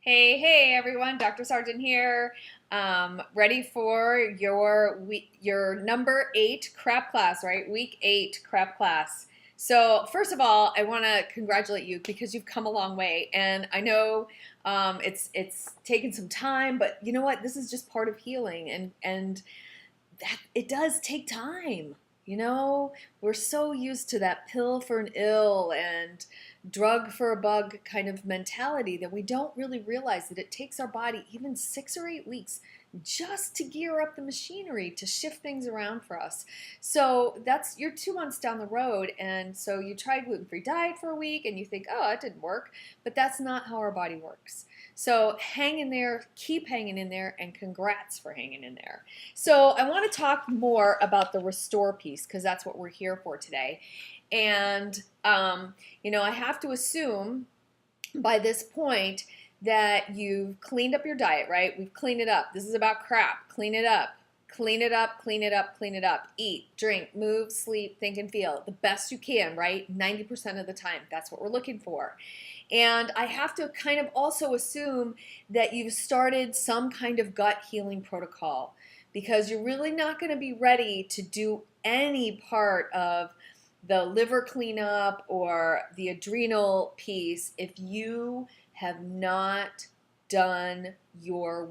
Hey everyone, Dr. Sargent here. Ready for your number 8 crap class, right? Week 8 crap class. So first of all, I want to congratulate you because you've come a long way, and I know it's taken some time, but you know what? This is just part of healing, and that it does take time. You know, we're so used to that pill for an ill and drug for a bug kind of mentality that we don't really realize that it takes our body even 6 or 8 weeks just to gear up the machinery to shift things around for us. So you're 2 months down the road, and so you try gluten-free diet for a week and you think, oh, it didn't work, but that's not how our body works. So hang in there, keep hanging in there, and congrats for hanging in there. So I want to talk more about the restore piece because that's what we're here for today. And, I have to assume by this point that you've cleaned up your diet, right? We've cleaned it up. This is about crap. Clean it up. Clean it up, clean it up, clean it up. Eat, drink, move, sleep, think, and feel the best you can, right? 90% of the time. That's what we're looking for. And I have to kind of also assume that you've started some kind of gut healing protocol because you're really not going to be ready to do any part of the liver cleanup or the adrenal piece if you have not done your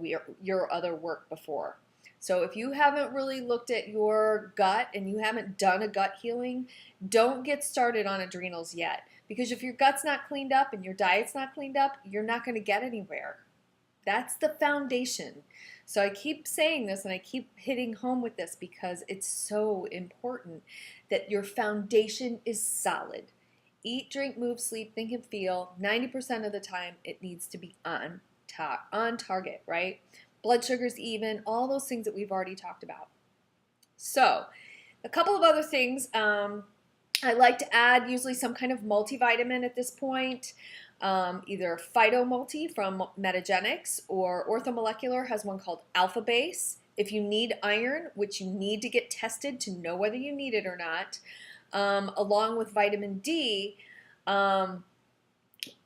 other work before. So if you haven't really looked at your gut and you haven't done a gut healing, don't get started on adrenals yet. Because if your gut's not cleaned up and your diet's not cleaned up, you're not going to get anywhere. That's the foundation. So I keep saying this and I keep hitting home with this because it's so important that your foundation is solid. Eat, drink, move, sleep, think, and feel. 90% of the time, it needs to be on target, right? Blood sugar's even, all those things that we've already talked about. So, a couple of other things. I like to add usually some kind of multivitamin at this point. Either Phytomulti from Metagenics or Orthomolecular has one called Alpha Base. If you need iron, which you need to get tested to know whether you need it or not, along with vitamin D, and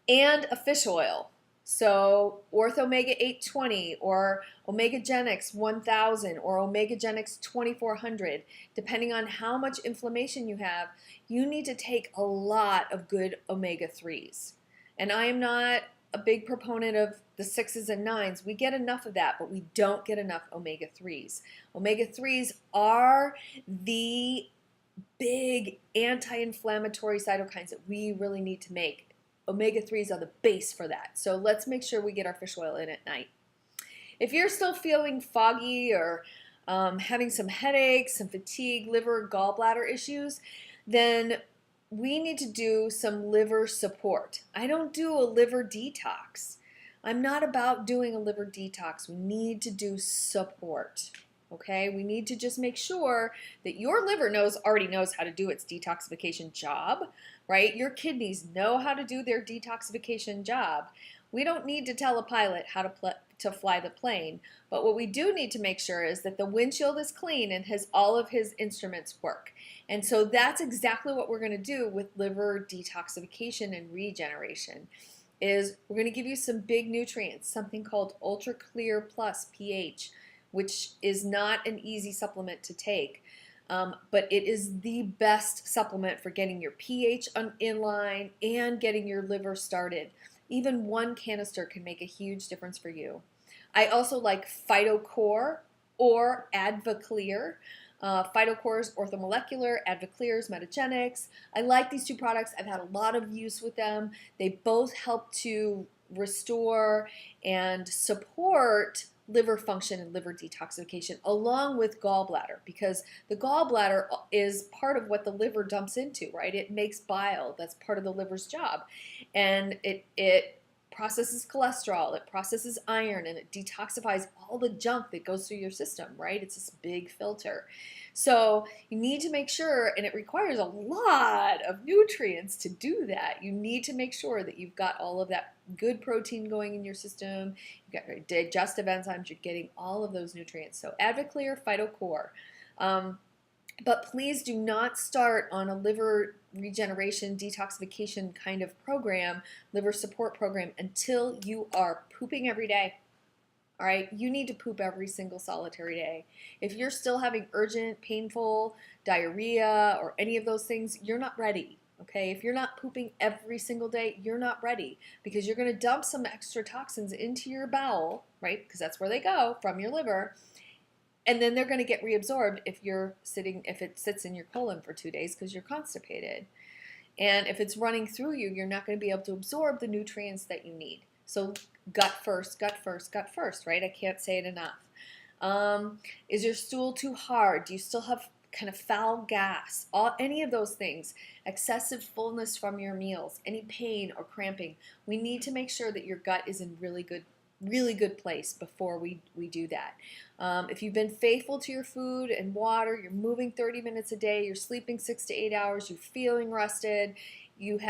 a fish oil. So Orthomega 820 or Omegagenics 1000 or Omegagenics 2400, depending on how much inflammation you have, you need to take a lot of good omega-3s. And I am not a big proponent of the 6s and 9s. We get enough of that, but we don't get enough omega-3s. Omega-3s are the big anti-inflammatory cytokines that we really need to make. Omega-3s are the base for that. So let's make sure we get our fish oil in at night. If you're still feeling foggy or having some headaches, some fatigue, liver, gallbladder issues, then we need to do some liver support. I don't do a liver detox. I'm not about doing a liver detox. We need to do support. Okay, we need to just make sure that your liver already knows how to do its detoxification job, right? Your kidneys know how to do their detoxification job. We don't need to tell a pilot how to fly the plane, but what we do need to make sure is that the windshield is clean and all of his instruments work. And so that's exactly what we're going to do with liver detoxification and regeneration. We're going to give you some big nutrients, something called Ultra Clear Plus pH, which is not an easy supplement to take, but it is the best supplement for getting your pH in line and getting your liver started. Even one canister can make a huge difference for you. I also like PhytoCore or AdvaClear. PhytoCore is orthomolecular, AdvaClear is Metagenics. I like these two products. I've had a lot of use with them. They both help to restore and support liver function and liver detoxification along with gallbladder, because the gallbladder is part of what the liver dumps into, right? It makes bile. That's part of the liver's job. And it processes cholesterol, it processes iron, and it detoxifies all the junk that goes through your system, right? It's this big filter. So you need to make sure, and it requires a lot of nutrients to do that. You need to make sure that you've got all of that good protein going in your system, you've got digestive enzymes, you're getting all of those nutrients. So AdvaClear, PhytoCore. But please do not start on a liver regeneration detoxification kind of program, liver support program, until you are pooping every day. All right, you need to poop every single solitary day. If you're still having urgent, painful diarrhea or any of those things, you're not ready. Okay, if you're not pooping every single day, you're not ready, because you're going to dump some extra toxins into your bowel, right? Because that's where they go, from your liver, and then they're going to get reabsorbed if it sits in your colon for 2 days because you're constipated. And if it's running through you, you're not going to be able to absorb the nutrients that you need. So gut first, gut first, gut first, right? I can't say it enough. Is your stool too hard? Do you still have kind of foul gas? Any of those things, excessive fullness from your meals, any pain or cramping. We need to make sure that your gut is in really good place before we do that. If you've been faithful to your food and water, you're moving 30 minutes a day, you're sleeping 6 to 8 hours, you're feeling rested, you've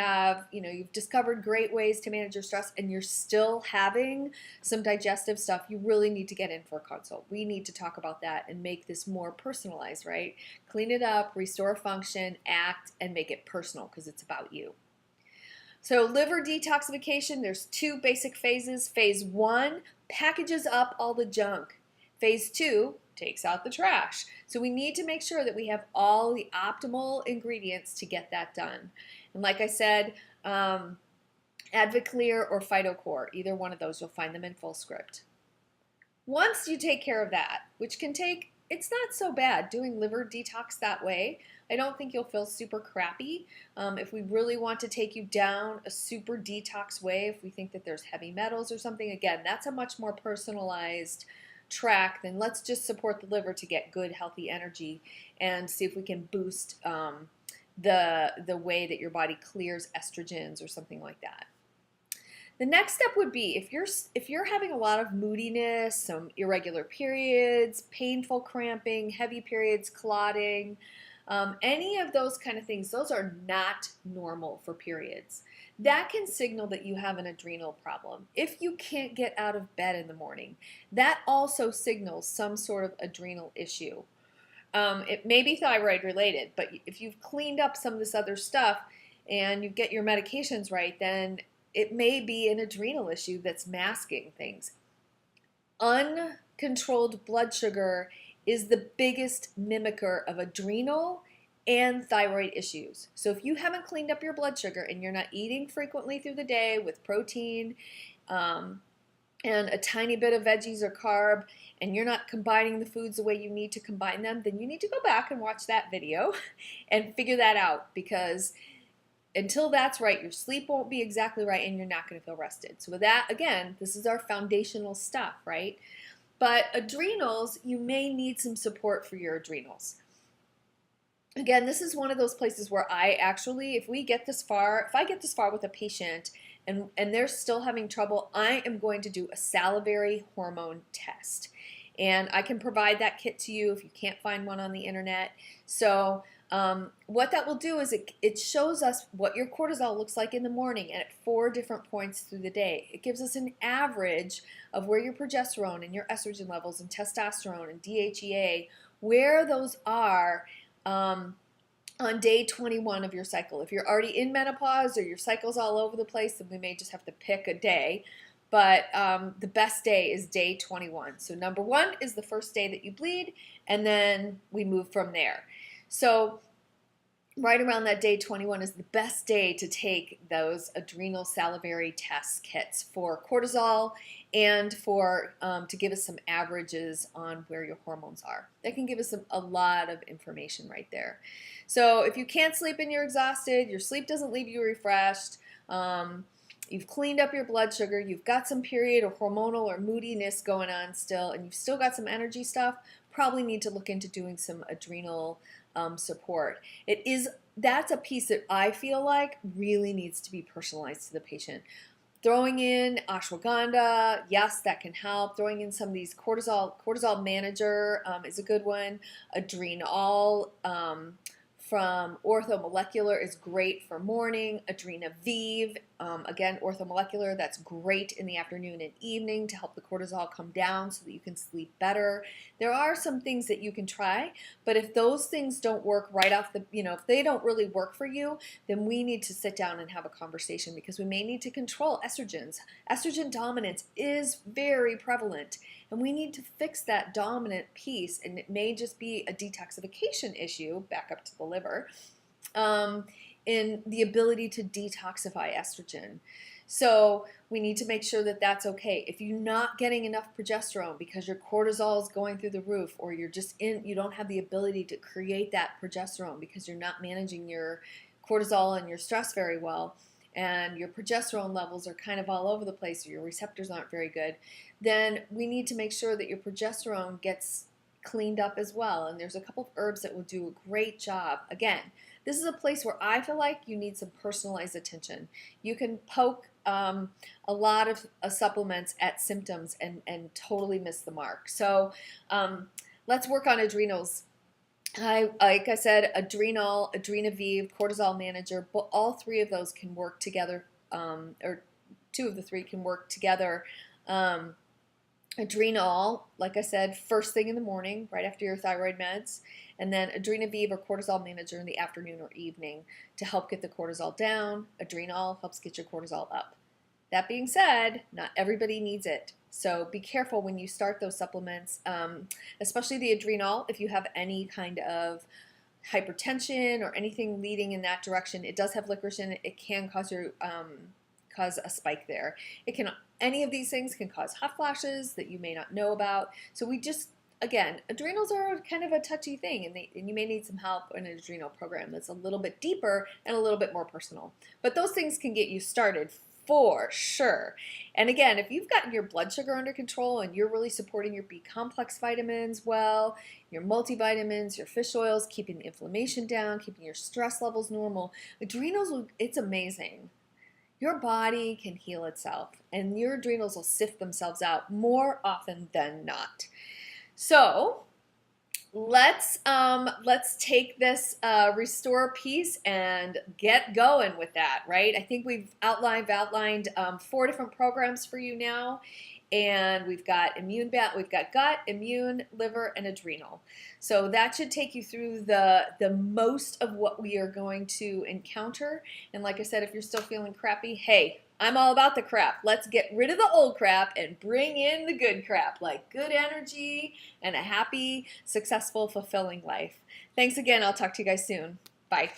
discovered great ways to manage your stress, and you're still having some digestive stuff, you really need to get in for a consult. We need to talk about that and make this more personalized, right? Clean it up, restore function, act, and make it personal because it's about you. So liver detoxification, there's 2 basic phases. Phase 1 packages up all the junk. Phase 2 takes out the trash. So we need to make sure that we have all the optimal ingredients to get that done. And like I said, Advoclear or PhytoCore, either one of those, you'll find them in Fullscript. Once you take care of that, which can take, it's not so bad doing liver detox that way. I don't think you'll feel super crappy. If we really want to take you down a super detox way, if we think that there's heavy metals or something, again, that's a much more personalized track than let's just support the liver to get good, healthy energy and see if we can boost the way that your body clears estrogens or something like that. The next step would be if you're having a lot of moodiness, some irregular periods, painful cramping, heavy periods, clotting, any of those kind of things, those are not normal for periods. That can signal that you have an adrenal problem. If you can't get out of bed in the morning, that also signals some sort of adrenal issue. It may be thyroid related, but if you've cleaned up some of this other stuff and you get your medications right, then it may be an adrenal issue that's masking things. Uncontrolled blood sugar is the biggest mimicker of adrenal and thyroid issues. So if you haven't cleaned up your blood sugar and you're not eating frequently through the day with protein and a tiny bit of veggies or carb, and you're not combining the foods the way you need to combine them, then you need to go back and watch that video and figure that out, because until that's right, your sleep won't be exactly right and you're not going to feel rested. So with that, again, this is our foundational stuff, right? But adrenals, you may need some support for your adrenals. Again, this is one of those places where I actually, if I get this far with a patient and they're still having trouble, I am going to do a salivary hormone test. And I can provide that kit to you if you can't find one on the internet. So what that will do is it shows us what your cortisol looks like in the morning and at 4 different points through the day. It gives us an average of where your progesterone and your estrogen levels and testosterone and DHEA, where those are on day 21 of your cycle. If you're already in menopause or your cycle's all over the place, then we may just have to pick a day. But the best day is day 21. So number 1 is the first day that you bleed, and then we move from there. So right around that day 21 is the best day to take those adrenal salivary test kits for cortisol and for to give us some averages on where your hormones are. That can give us a lot of information right there. So if you can't sleep and you're exhausted, your sleep doesn't leave you refreshed, you've cleaned up your blood sugar, you've got some period or hormonal or moodiness going on still, and you've still got some energy stuff, probably need to look into doing some adrenal support. That's a piece that I feel like really needs to be personalized to the patient. Throwing in ashwagandha, yes, that can help. Throwing in some of these cortisol manager is a good one. Adrenal from Orthomolecular is great for morning. Adrena Vive Again, orthomolecular, that's great in the afternoon and evening to help the cortisol come down so that you can sleep better. There are some things that you can try, but if those things don't work right off the, if they don't really work for you, then we need to sit down and have a conversation because we may need to control estrogens. Estrogen dominance is very prevalent, and we need to fix that dominant piece, and it may just be a detoxification issue, back up to the liver, in the ability to detoxify estrogen. So we need to make sure that that's okay. If you're not getting enough progesterone because your cortisol is going through the roof, or you don't have the ability to create that progesterone because you're not managing your cortisol and your stress very well, and your progesterone levels are kind of all over the place, or your receptors aren't very good, then we need to make sure that your progesterone gets cleaned up as well. And there's a couple of herbs that will do a great job. Again, this is a place where I feel like you need some personalized attention. You can poke a lot of supplements at symptoms and totally miss the mark. So let's work on adrenals. Like I said, Adrenal, Adrenavive, Cortisol Manager, but all three of those can work together, or two of the three can work together. Adrenal, like I said, first thing in the morning, right after your thyroid meds, and then Adrenavive or Cortisol Manager in the afternoon or evening to help get the cortisol down. Adrenal helps get your cortisol up. That being said, not everybody needs it. So be careful when you start those supplements, especially the Adrenal. If you have any kind of hypertension or anything leading in that direction, it does have licorice in it. It can cause a spike there. Any of these things can cause hot flashes that you may not know about. So again, adrenals are kind of a touchy thing, and you may need some help in an adrenal program that's a little bit deeper and a little bit more personal. But those things can get you started for sure. And again, if you've gotten your blood sugar under control and you're really supporting your B complex vitamins well, your multivitamins, your fish oils, keeping the inflammation down, keeping your stress levels normal, adrenals, it's amazing. Your body can heal itself, and your adrenals will sift themselves out more often than not. So let's take this restore piece and get going with that, right? I think we've outlined 4 different programs for you now. And we've got gut, immune, liver, and adrenal. So that should take you through the most of what we are going to encounter. And like I said, if you're still feeling crappy, hey, I'm all about the crap. Let's get rid of the old crap and bring in the good crap, like good energy and a happy, successful, fulfilling life. Thanks again. I'll talk to you guys soon. Bye.